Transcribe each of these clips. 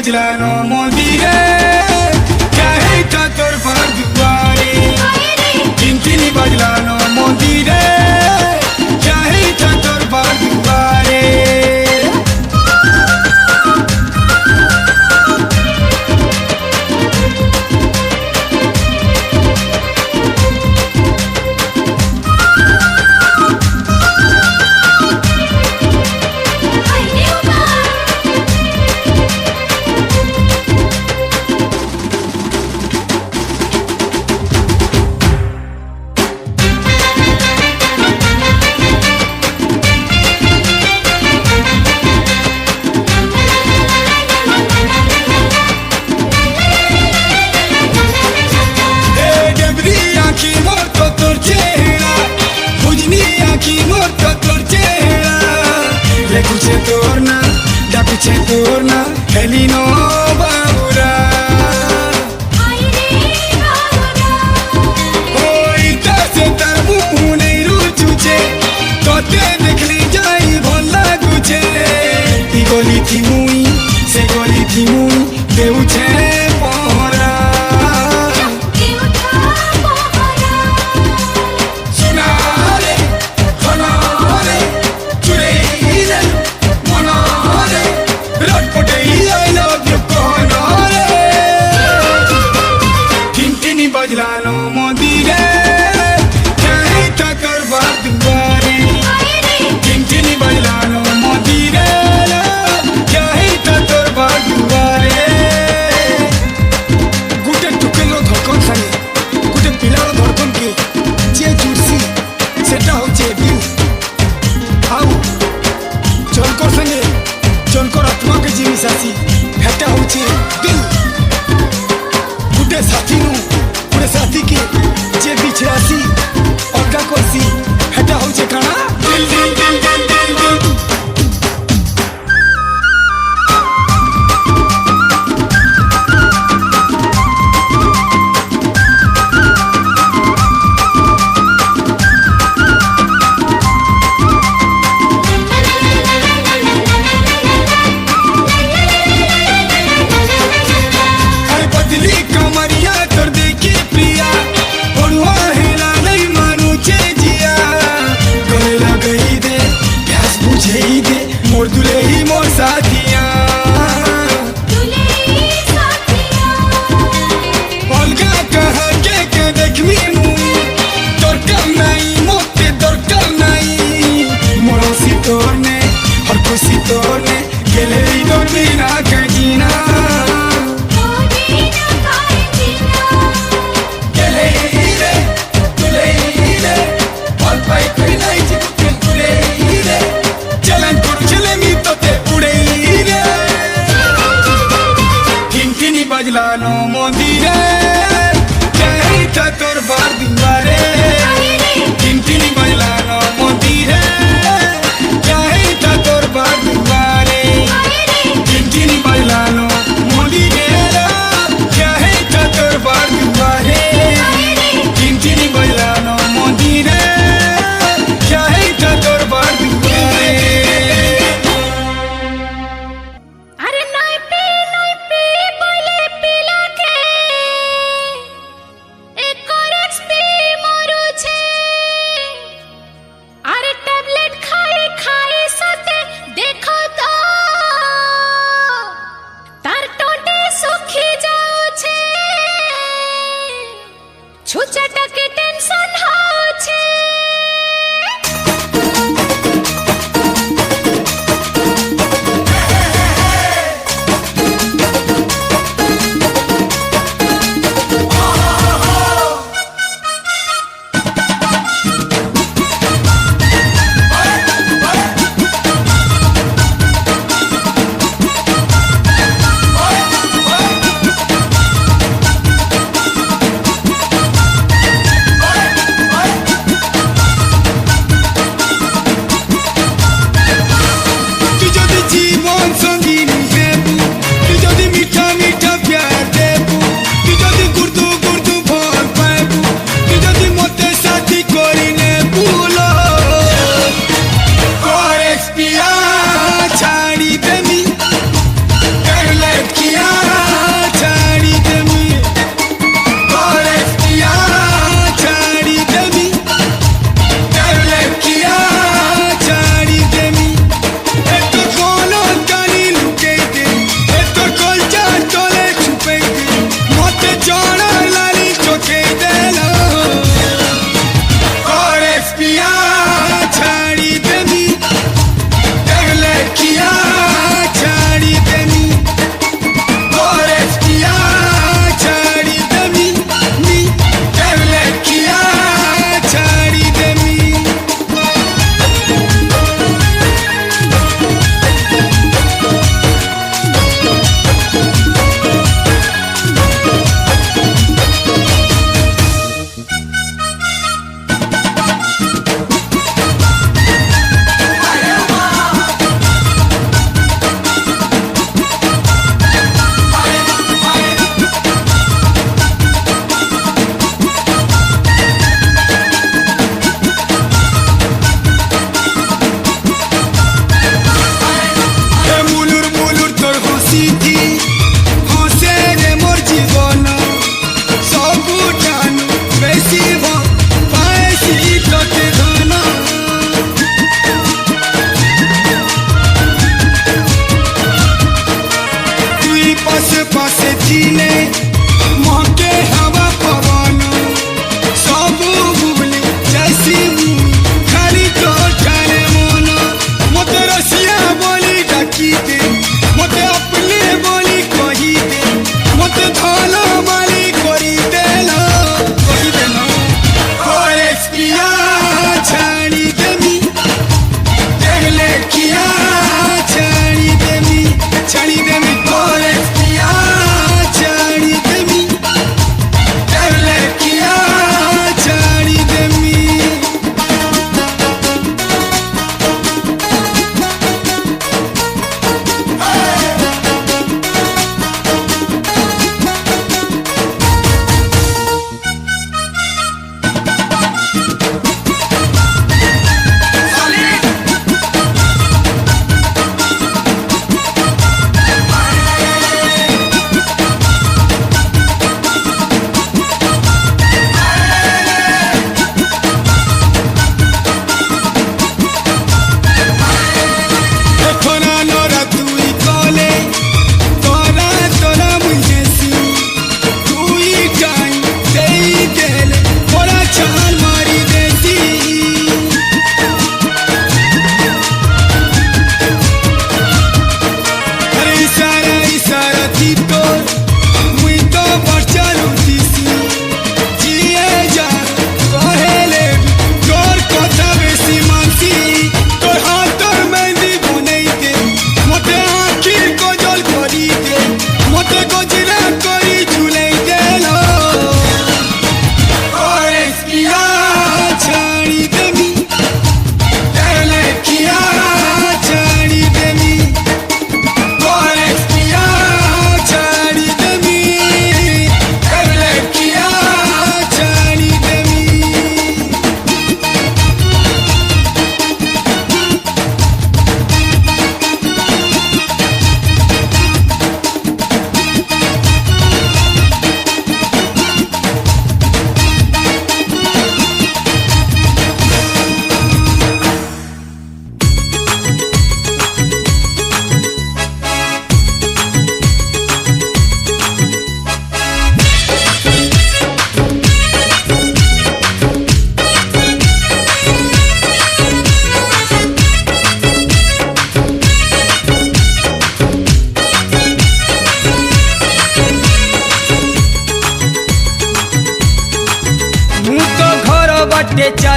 बजलानो मोदीरे चाहे था तोर पर दुआरे टिंटिनी बजलानो मोदीरे चाहे था तोर पर दुआरे कुछ तोरना हेलिनो बाबुरा ओई तसे तरबू नहीं रुचुचे तोते देखली जाई भला गुचे ई गोली थी मुई से गोली थी मुई देउछे पहरा बजलानो मोदीरे चाहे था तोर पर दुआरे टिंटिनी बजलानो मोदीरे चाहे था तोर पर दुआरे गुटे टुकेलो धड़कन संगे गुटे पिलार धड़कन के जे जुड़सी सेटा होचे दिल आउ जनकर संगे जनकर आत्मा के जिनिस आसी हेटा होचे दिल गुटे साथी नु साथी के जे बिछड़ासी अलगा करसी हेटा होचे काना दिल दिल दिल दिल दिल दिल मोर दुले ही मोर साथिया अलगा कहा के देखमी मु तोर कम नहीं मोते तोर कम नहीं मोर सी तोरने हर खुशी तोरने गेले तोर बिना कजीना बजलानो मोदीरे चाहे था तोर पर दुआरे टिंटिनी बजलानो मोदीरे चाहे था तोर पर दुआरे टिंटिनी बजलानो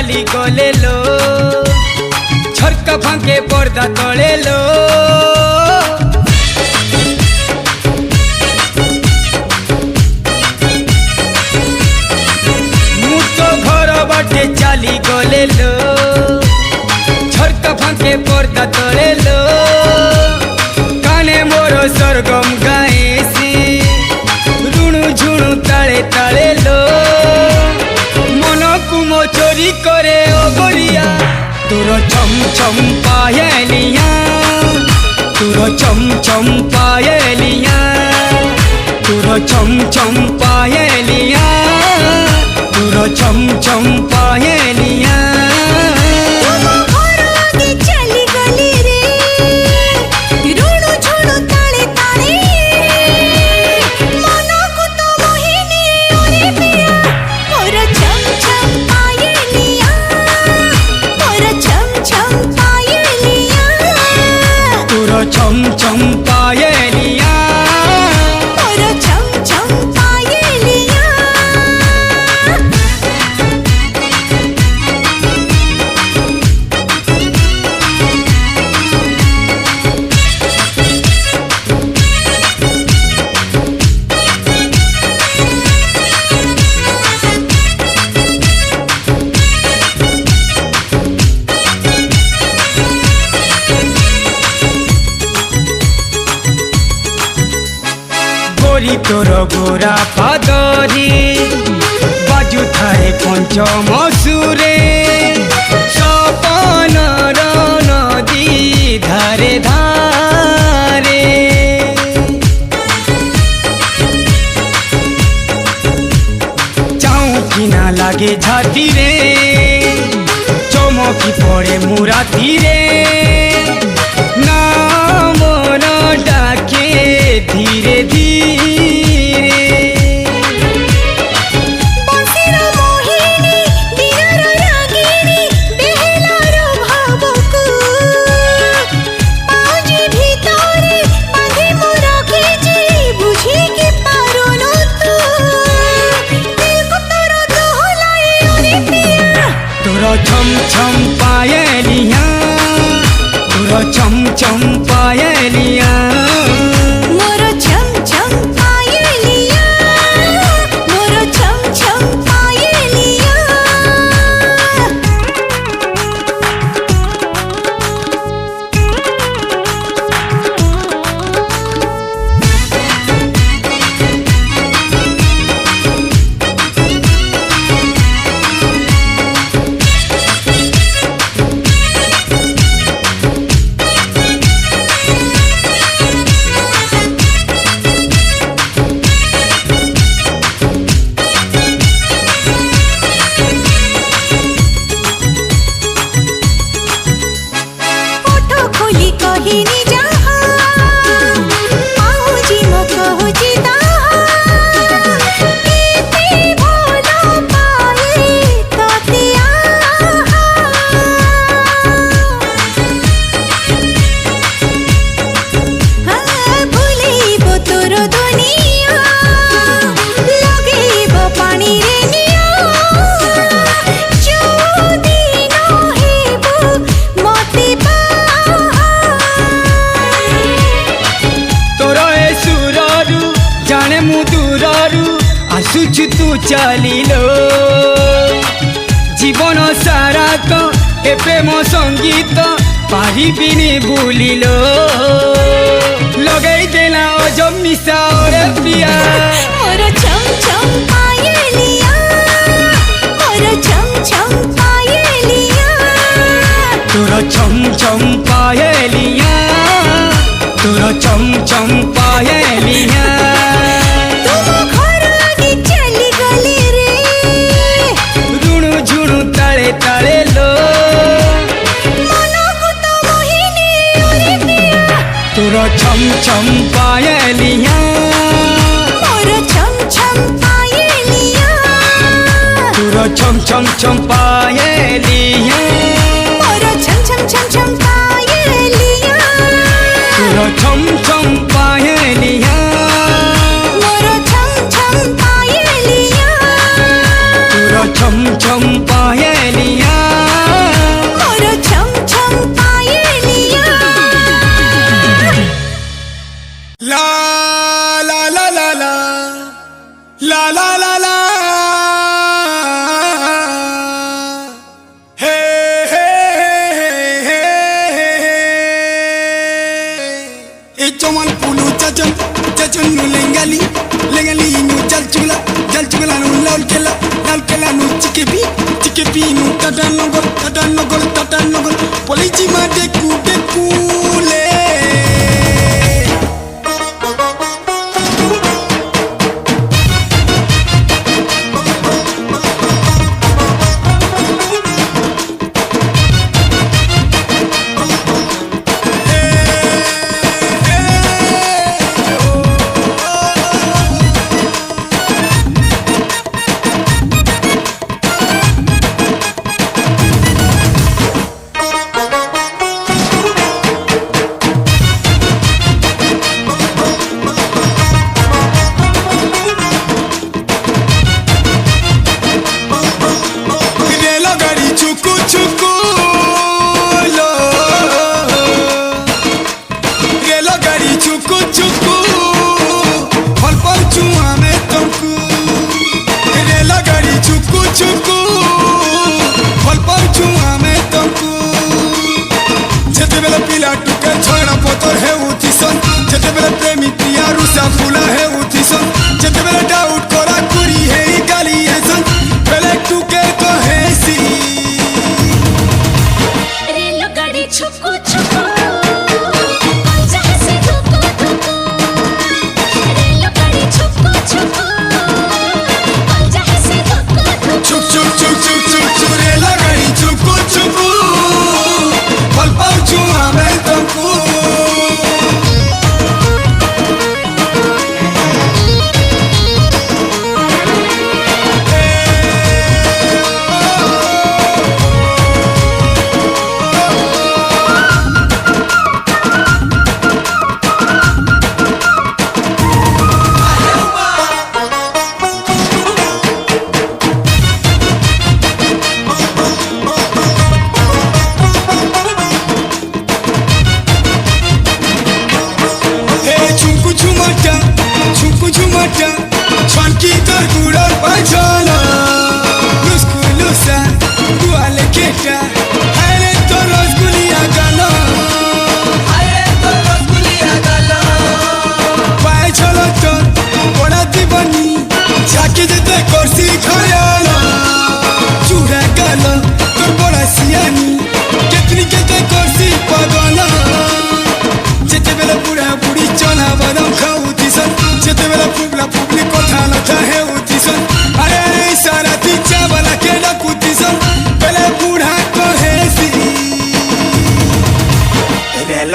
चाली गले लो झरका फांके पर्दा तले लो मु तो घर बाटे चाली गले लो झरका फांके पर्दा तले लो काने मोर सरगम गाएसी रुणु झुणु ताले ताले लो मन को मो चोरी करे ओगरिया तोर चम चम पायलिया तोर चम चम पायलिया तोर चम चम पायलिया तोर चम चम पायलिया चम चम पायलिया और चम चम पायलिया गोरी तोर गोरा पादरी बाजू थाए पंचम सुरे सपन नदी धारे धारे चाउकिना लागे झाती रे चमकी पड़े मुराती रे नाम डाके धीरे धीरे बंसीर मोहिनी बीरर रागिनी बेहलार भावकु पाउजी भितरे बांधी मु रखिछि बुझी कि पारुनु तू दिल को तोर दोहलाई ओरे पिया तोर छम छम पायलिया तोर चम चम पायलिया मोर छम छम पायलिया मोर छम छम पायलिया खोली कहिनी जहा पाउजी मो कहूजी दाहा केते भोला पाए तते आहा भूलेबो तोर दुनिया लगेबो पानी रे निया जोदी न हेबो मते जाने मु दूररू आसुछु तू चलिलो जीवन सारा तो ए प्रेम संगीत पारिबिनी भूलिलो लगई देला अजब निशा रे प्रिया मोर छम छम पायलिया मोर छम छम पायलिया तोर छम छम पायलिया तोर छम छम पायलिया ताले लो मन को तो मोहिनी ओरे पिया तोर छम छम पायलिया मोर छम छम पायलिया तोर छम छम छम पायलिया मोर छम छम छम छम पायलिया तोर छम छम पायलिया मोर छम छम पायलिया तोर छम छम पायलिया e chomal pulu chachon nu lengali nu jalchula nu lalkela nu chikepi nu tatan nogol poliji ma dekule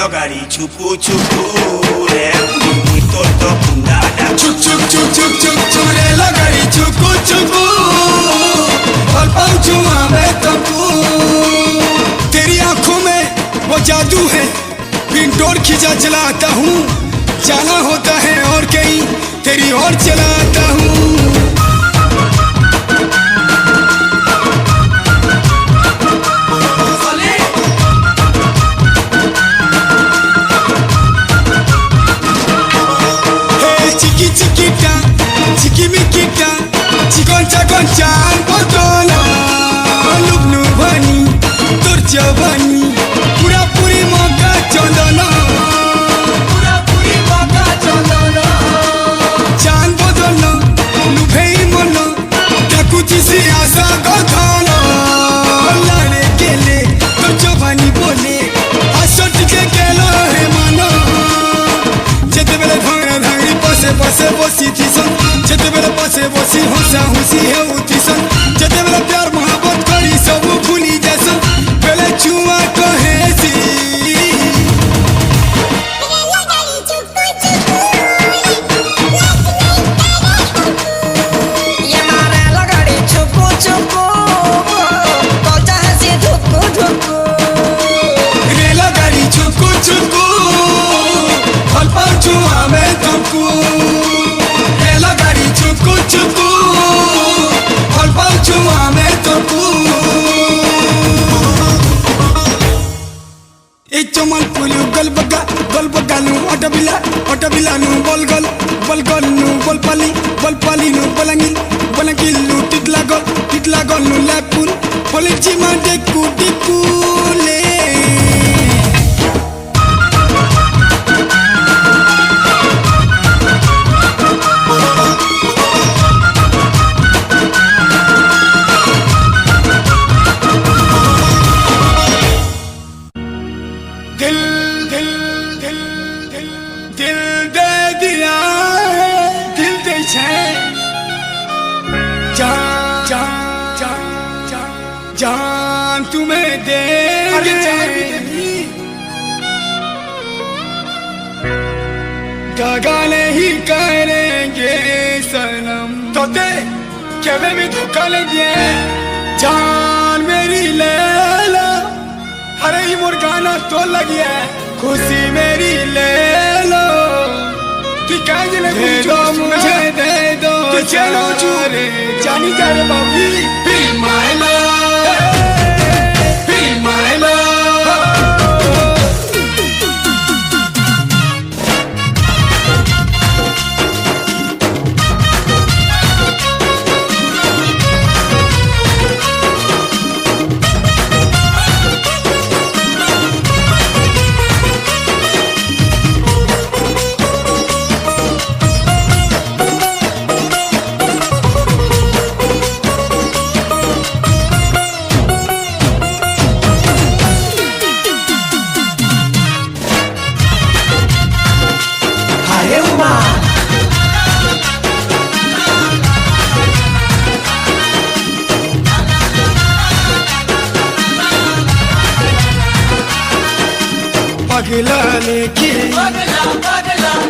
Gari chuku re muy torto pundada chuk re la gari chuku और पहुंचू मैं तुमको तेरी आंखों में वो जादू है पिंडोर खींचा चलाता हूँ जाना होता है और कहीं तेरी ओर चलाता हूँ Concha botona lubnu bani turja bani pura puri moka chandana chan bodolna lubhei mona takuti si asa godhana lane kele turja bani bole asot ke kelo he mana jete bele dhangri pase bosi thison jete bele pase bosi hosa husi he uthison jete bele pyar mohabbat kari sab bhuli jaisa pele chua kahe si ये मारे लगड़ी छुपू बोलता है से धुक्कू रेला गाड़ी छुक्कू फल पाऊँ मैं तुमको रेला गाड़ी छुक्कू फल पाऊँ मैं तुमको ए चमल पुलू गल बगा नु अटबिला नु बल नु बल पाली नु बलंगिल नु टिटला गल नु लापुल पलिची मा डेकू ले दिल दे दिया है, दिल दे छे जान जान जान जान जान तुम्हें देंगे दगा नहीं करेंगे सनम तो दे क्या में धोखा लेंगे जान मेरी लैला अरे ये मोर गाना तो लगी है खुशी मेरी ले लो कि काहे ले दे दो मुझे दे दो तो चलो चूरे जानी जा रे बाबी be my love be my love पगला लेके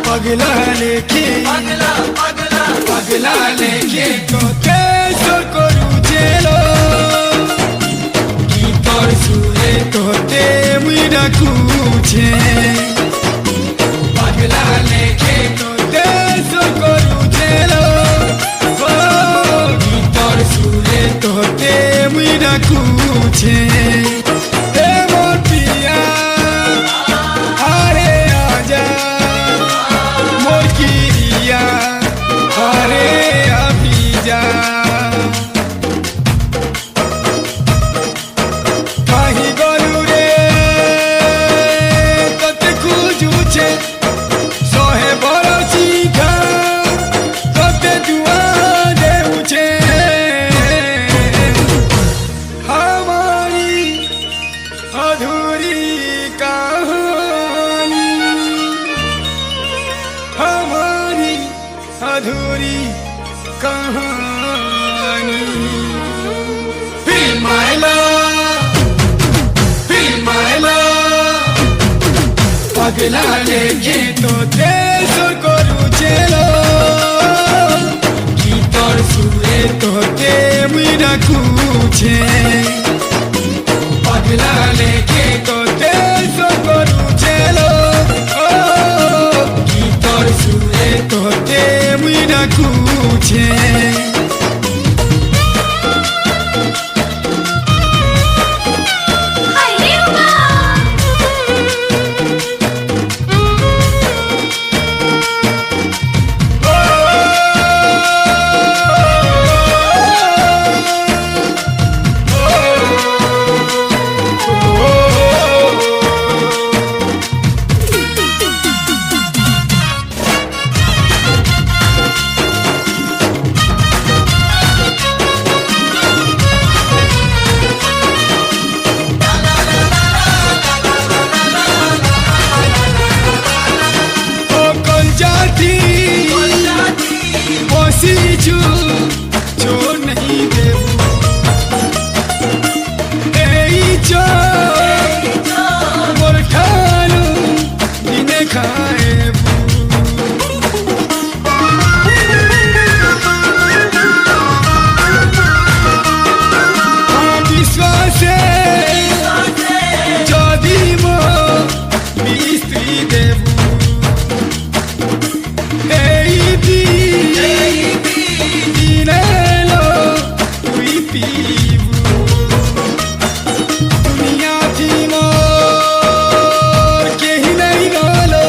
पगला लेके पगला लेके तो कैसो करू जेलो की तोर सुरे तो ते मुइरा कुछे पगला लेके तो कैसो करू जेलो की तोर सुरे तो ते मुइरा कुछे अधूरी कहानी Be my love Be my love पगला लेके तो देश करू चलो की तोर सुरे तो ते मुइरा कुछे पगला लेके तो देश करू चलो की तोर सुरे तो ते मुइरा कुछे छोड़ नहीं देबू मोर खालू इन्हें खाएबू विश्वास जदि मो मिस्त्री देबू दुनिया थी मोर के ही नहीं डालो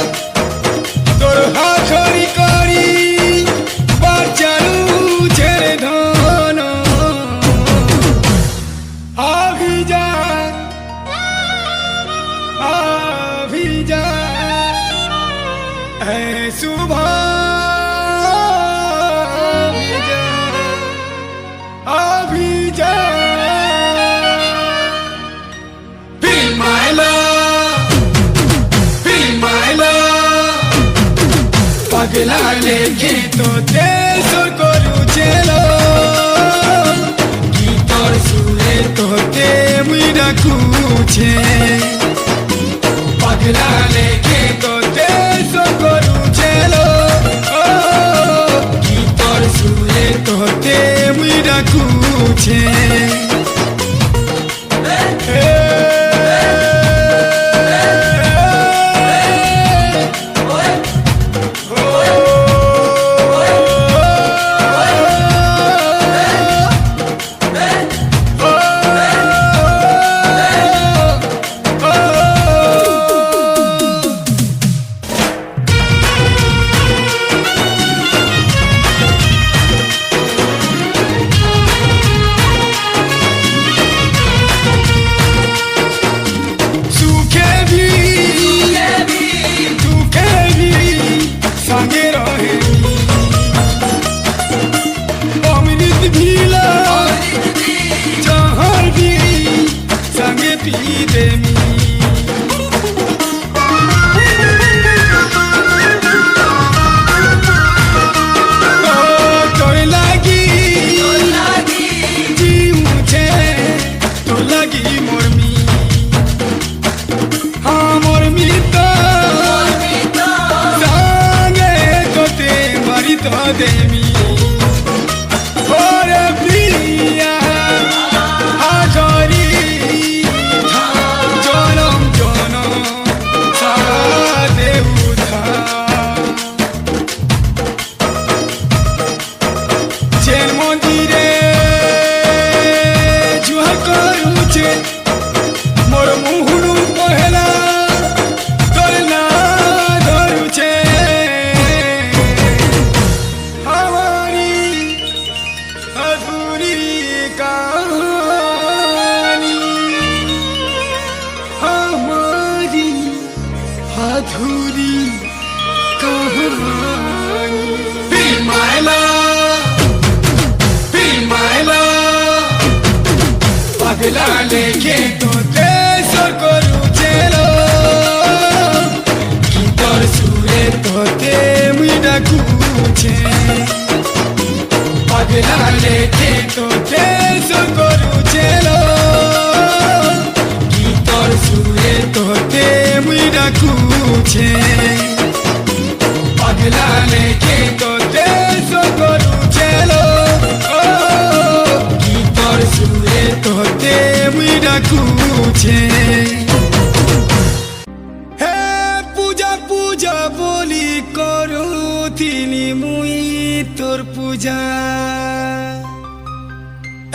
तोर हाथोरी करी बाचारू झेरे धानो अभी जा है सुबह अभी जा Be my love Be my love পাগলা লেগে তোতে সুর করুছেলো গীতর সুরে তোতে মুই ডাকুছে পাগলা লেগে তোতে সুর করুছেলো গীতর সুরে তোতে মুই ডাকুছে Demi, ore priya, hajari, janam janam, saade utha. Chen mondire, juhar karuche, mor muhunu pohela, dorna doruche. अधूरी कहानी Be my love, be my love पागला लेके तोते सुर करुছেলো गीतর সুরে তোতে মুই ডাকুছে পাগলা লেকে তোতে সুর কरुছেলো গীতর সুরে তোতে মুই ডাকুছে পাগলা লেকে তোতে সুর কरुছেলো গীতর সুরে তোতে মুই ডাকুছে হে পূজা পূজা বলি করুথিনি মুই তোর পূজা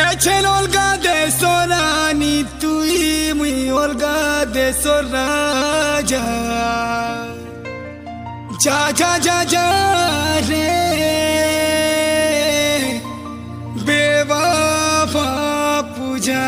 এছেন অলগা দেশরানি তুই মুই অলগা দেশর রাজা যা যা যা যা রে বেবাফা পূজা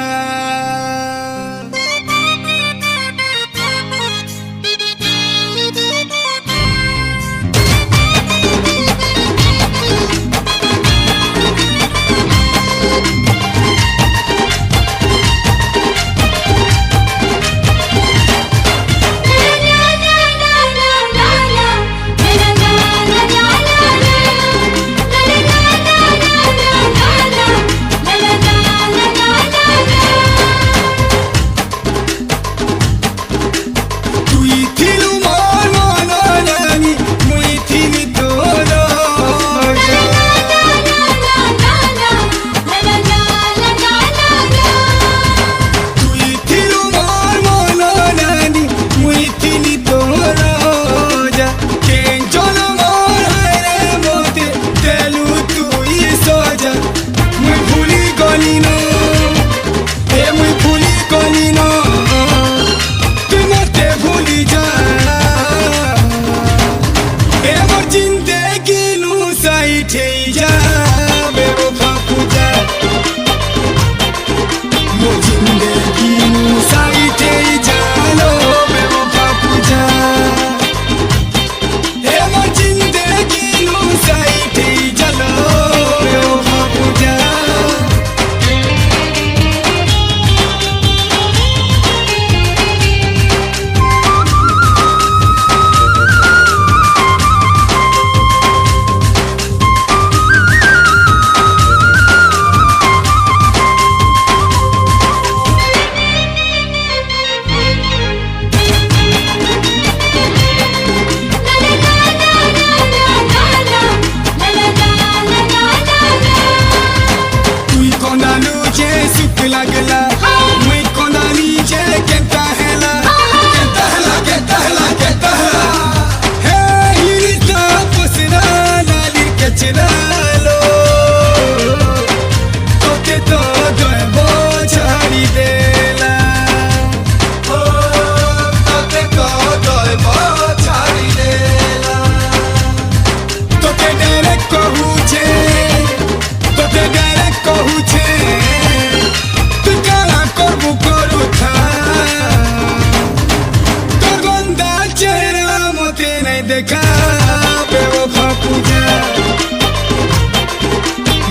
बेवफा पूजा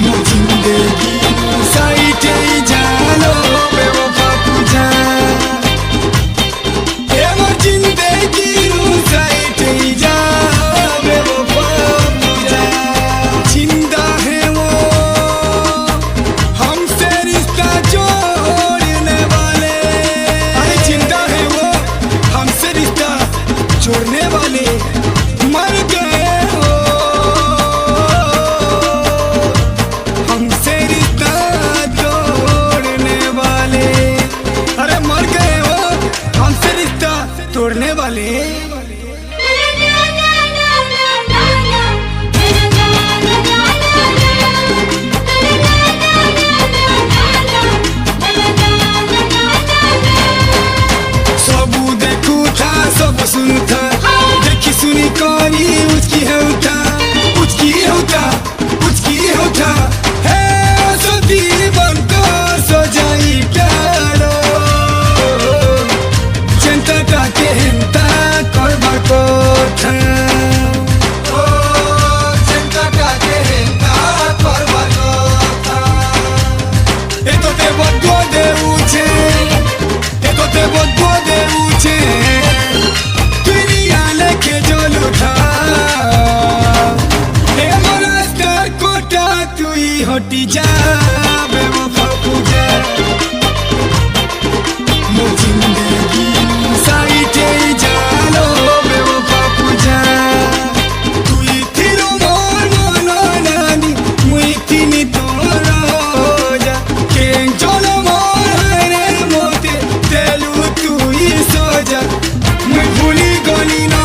मोर जिंदगी साइटे जानो बेवफा पूजा ए मोर जिंदगी साइटे जा बेवफा पूजा जिंदा है वो हमसे रिश्ता जोड़ने वाले अरे जिंदा है वो हमसे रिश्ता जोड़ने वाले मर गए हो हमसे रिश्ता जोड़ने वाले अरे मर गए हो हमसे रिश्ता तोड़ने वाले सबू देखू था सब सुनू था देखी सुनी करी उसकी होता है सदी बनकर सजाई प्यारो चिंता ताके हिंता करबा कोथा ओ चिंता ताके हिंता करबा कोथा e to te voglio deluce दुनिया के जो लुटा ए मोरा स्टार कोटा तू ही हटी जा बेवफा पूजा मोर जिंदगी साइटे जानो बेवफा पूजा तू ही थिरो मोर नानी मुई तिनी तोरा जा के चलो मोर रे मोते तेलु तू ही सोजा मुई भूली गली ना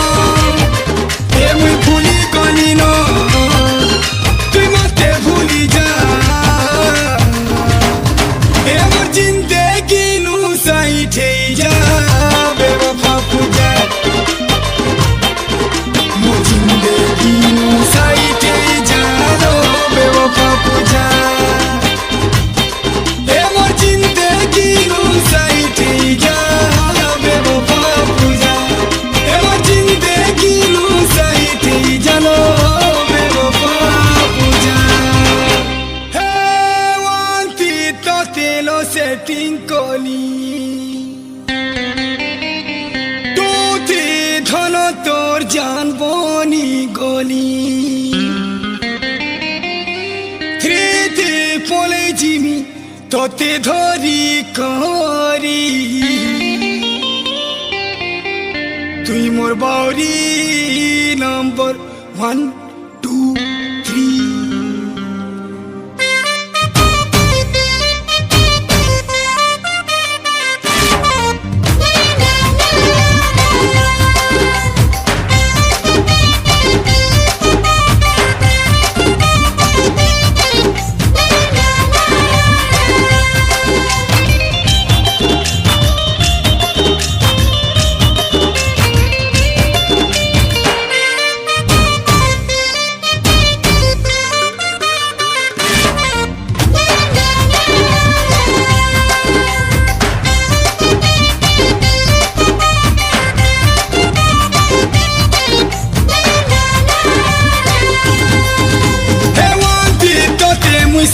ए मुई भूली गली ना तू मते भूली जा ए मोर जिंदगी नु साइटे जा बेवफा पूजा मोर जिंदगी नु साइटे जानो बेवफा पूजा ए मोर जिंदगी नु साइटे जा बेवफा पूजा ए मोर जिंदगी नु साइटे जानो बेवफा पूजा हे वांती तो तेलो सेटिंग कोली टूटी धनो तोर जान बोनी गोली থ্রিতে পলে জিমি তোতে ধরি করি তুই মোর বাউরি নম্বর 1 2 3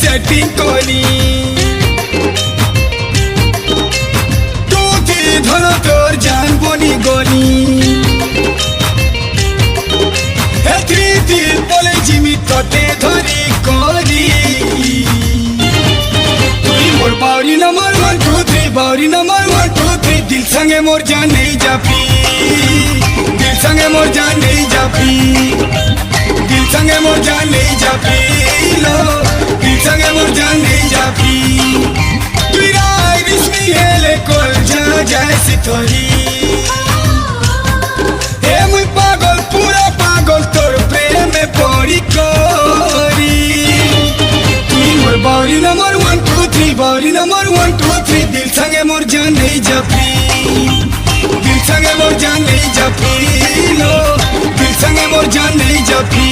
setting koli tote dhano tor jaan boni goli etri dil bole jimi tote dhari koli tui mor bauri number 1 2 3 bauri number 1 2 3 dil sange mor jaan nahi japi dil sange mor jaan nahi japi dil sange mor jaan nahi japi lo dil sange mor jaan nahi japi tu rai bismi hele kol ja jaisi tori e mui pagol pura pagol tor prem me pori kori tu mor bauri number 1 2 3 bauri number 1 2 3 dil sange mor jaan nahi japi dil sange mor jaan nahi japi lo dil sange mor jaan nahi japi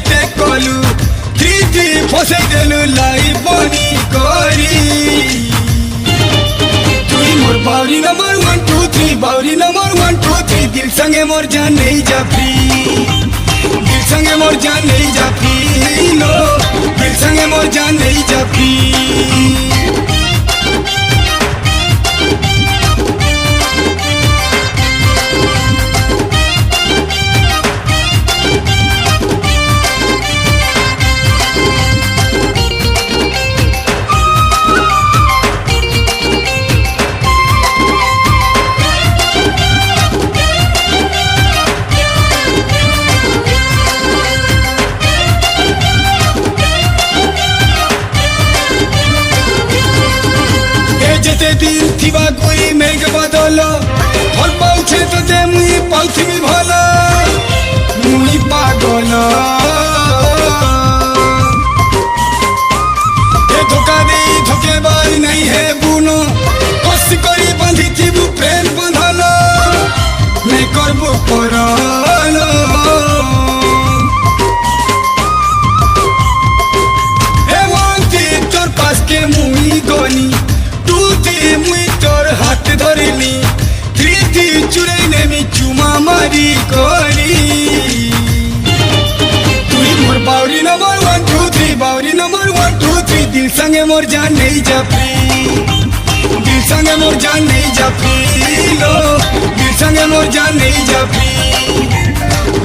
टेक कलु 3 फसै देलु लाई बनी करी तुई मोर बाउरी number 1 2 3 बाउरी number 1 2 3 दिल संगे मोर जान नहीं जा फ्री दिल संगे मोर जान नहीं जा फ्री लो दिल संगे मोर जान नहीं जा फ्री जेते दिन थिबा कोई मेघ बदल फल पाउछे तो दे मुई पाउथिबी भल मुई पागल ए धोखा दे धोकेबाज नहीं है बुनो कस करी बांधी थिबु प्रेम बंधल मैं करबो परल ए वांती तोर पास के मुई गनी मुई तोर हाथ धरली 3 चुराई नेमी चुमा मारी करी तुई मोर बाउरी नंबर 1 2 3 बाउरी नंबर 1 2 3 दिल संगे मोर जान नहीं जा फ्री दिल संगे मोर जान नहीं जा फ्री लो दिल संगे मोर जान नहीं जा फ्री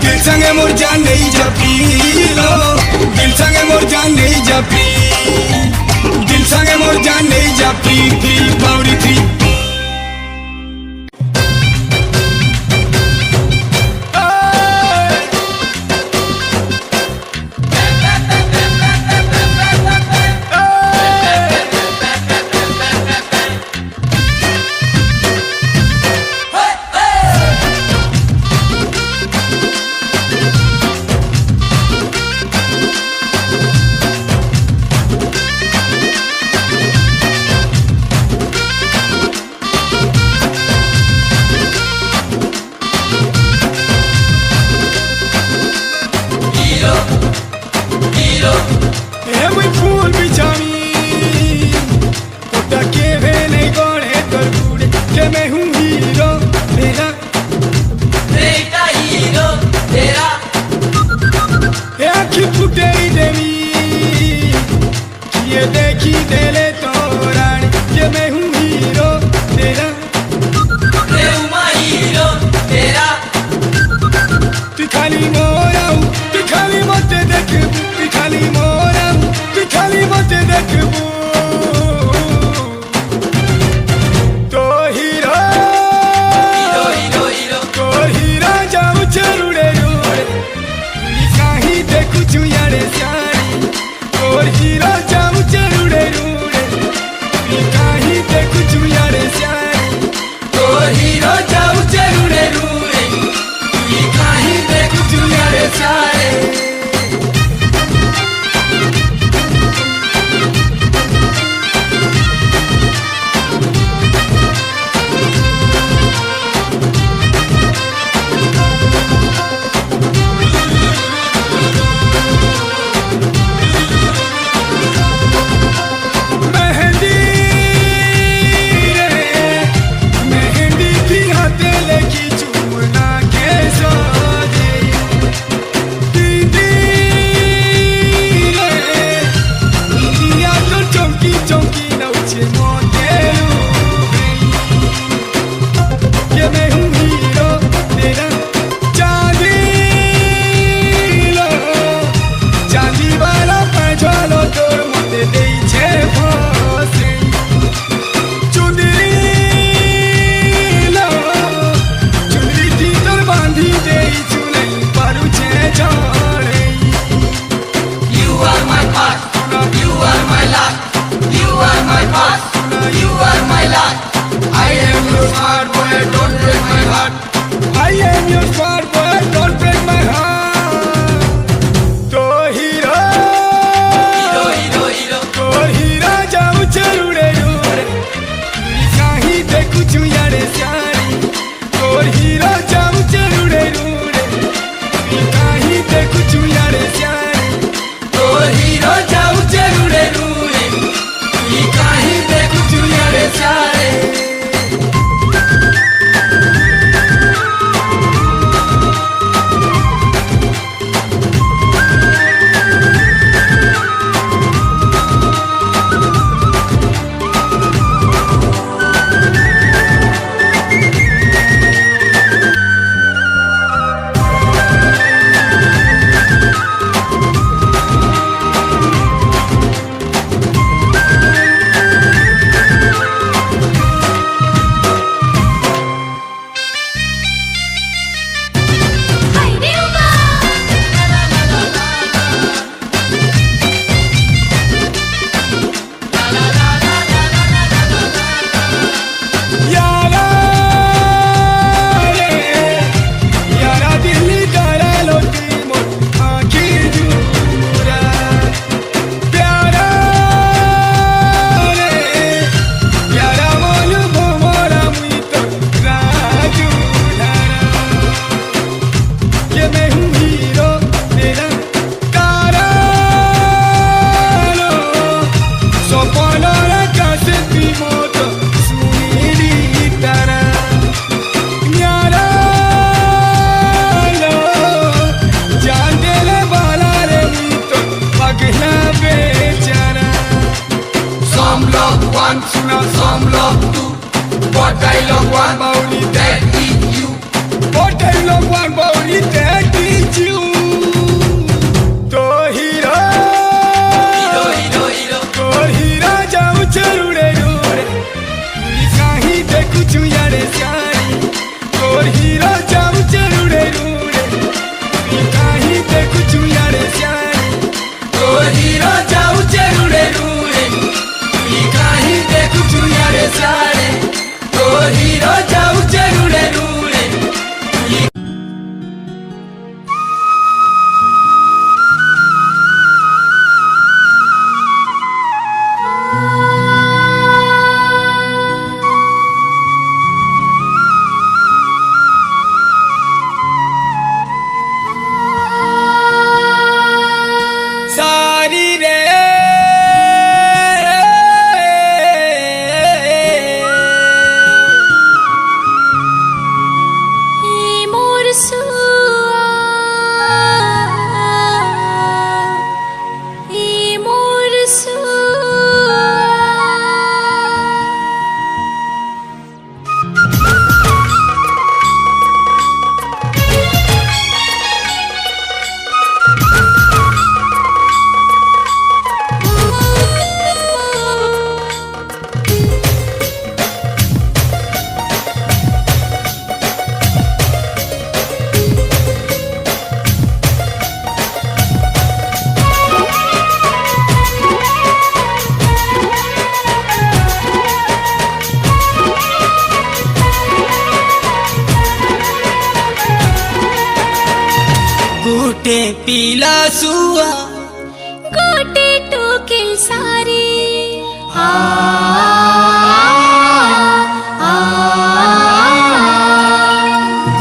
दिल संगे मोर जान नहीं जा फ्री लो दिल संगे मोर जान नहीं जा फ्री दिल संगे मोर जान नहीं जा फ्री बाउरी 3 हीरो जाऊ जरूरे रूरे काहीं देखु चुयारे सुना some love too, but I love one only that is you. But I love one only that is you. तो हीरा तो हीरा जाऊं चरुड़े रूड़े कहीं देखूं चुयारे सारी तो हीरा जाऊं चरुड़े रूड़े कहीं देखूं चुयारे सारी तो हीरा जाऊं चरुड़े रूड़े कहीं देखूं चुयारे सारी तो हीरा जाऊं चरुड़े रूड़े सारी रे मोर सुआ मोर सुआ गुटे पीला सुआ गोटे टोके सारी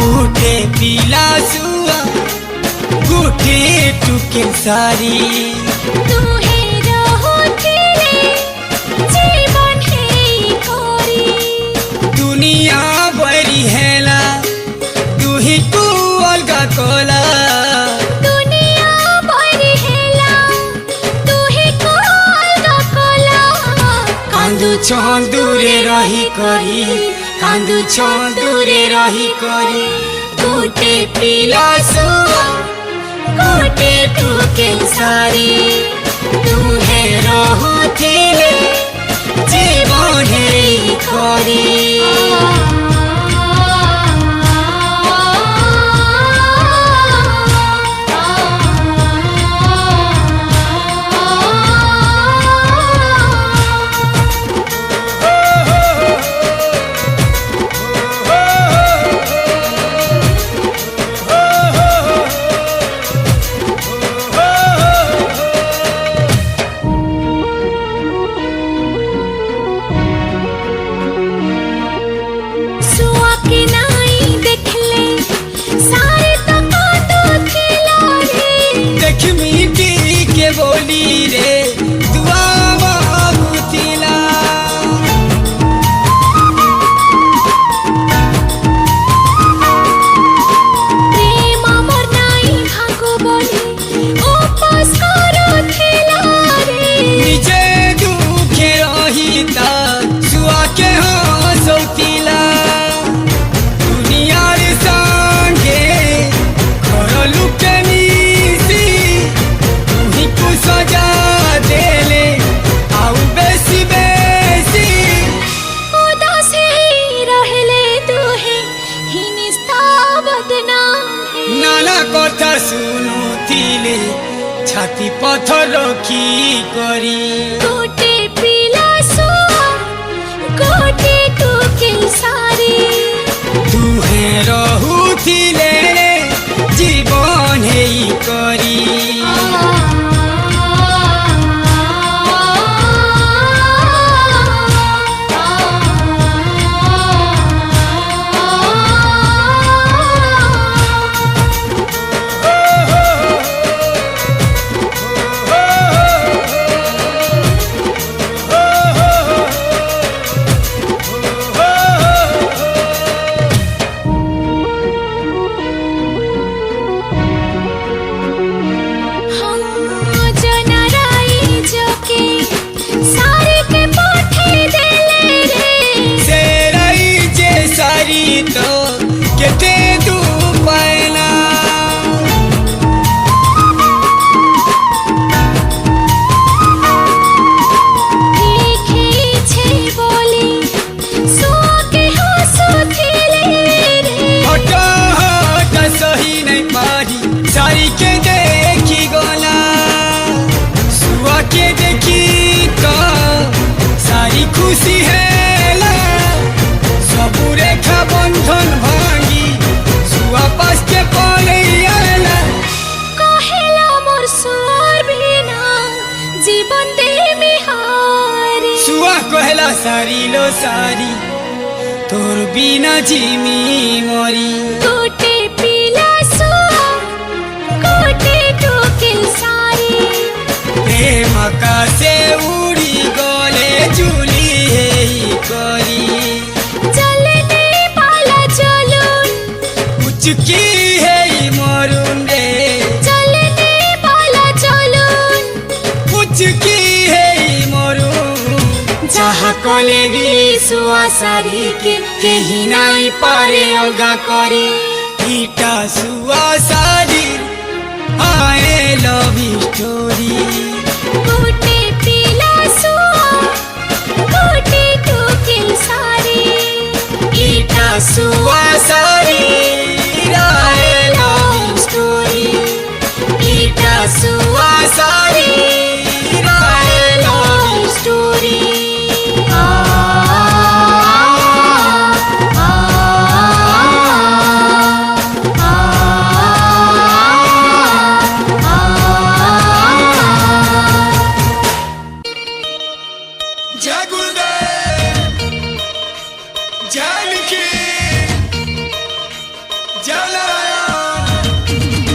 गुटे पीला सुआ गुटे टुके सारी तुहे रहो थिले जीवन है कोरी दुनिया बड़ी हेला तू ही तू अलगा कोला दुनिया बड़ी हेला तुहे कोलगा कोला कांदू छन दूरे रही करी कांदू छन दूरे रही करी गुटे पीला सुआ गुटे टुके सारी तुहे रहो थिले जीवन है करी सुआ के नाई देखले सारे तो कांदो थिला रे देख मीठी के बोली रे दुआ मांगुतिला प्रेम मोर नाई भागो बोले उपास करो थिला रे निजे दुखे रही ता सुआ के हंसौतिला दुनियार संगे घर लुके मिसी तुही को सजा देले आउ बेसी बेसी उदास ही रहले तुहे हिनिस्ता बदनाम है नाना कथा शुणुथिले छाती पथर रखी करी गोटे पीला सुआ गोटे टोके सारी तुहे रहुथिले जीवन हेई करी सारिलो सारी तोर बिना जिमी मरी गोटे पीला सो गोटे टोकिल सारी प्रेम आकाशे उड़ी गले झुली हेई करी चलने पाला चलुन उचकी हेई मरुन रे चलने पाला चलुन उचकी हेई मरुन जहाँ कले भी सुआ सारी के केही नाई पारे अलगा करे इटा सुआ सारी आए लव स्टोरी गोटे पीला सो गोटे टोकिल सारी इटा सुआ सारी आए लव स्टोरी इटा सुआ सारी आए लव स्टोरी जय गुरुदेव, जय लिखी, जय नारायण।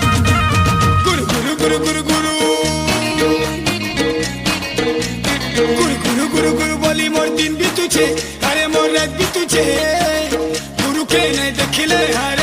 गुरु गुरु गुरु गुरु गुरु गुरु गुरु गुरु गुरु बोली मोर दिन बीतुछे अरे मोर रात बीतुछे गुरु के नहीं देखिले हर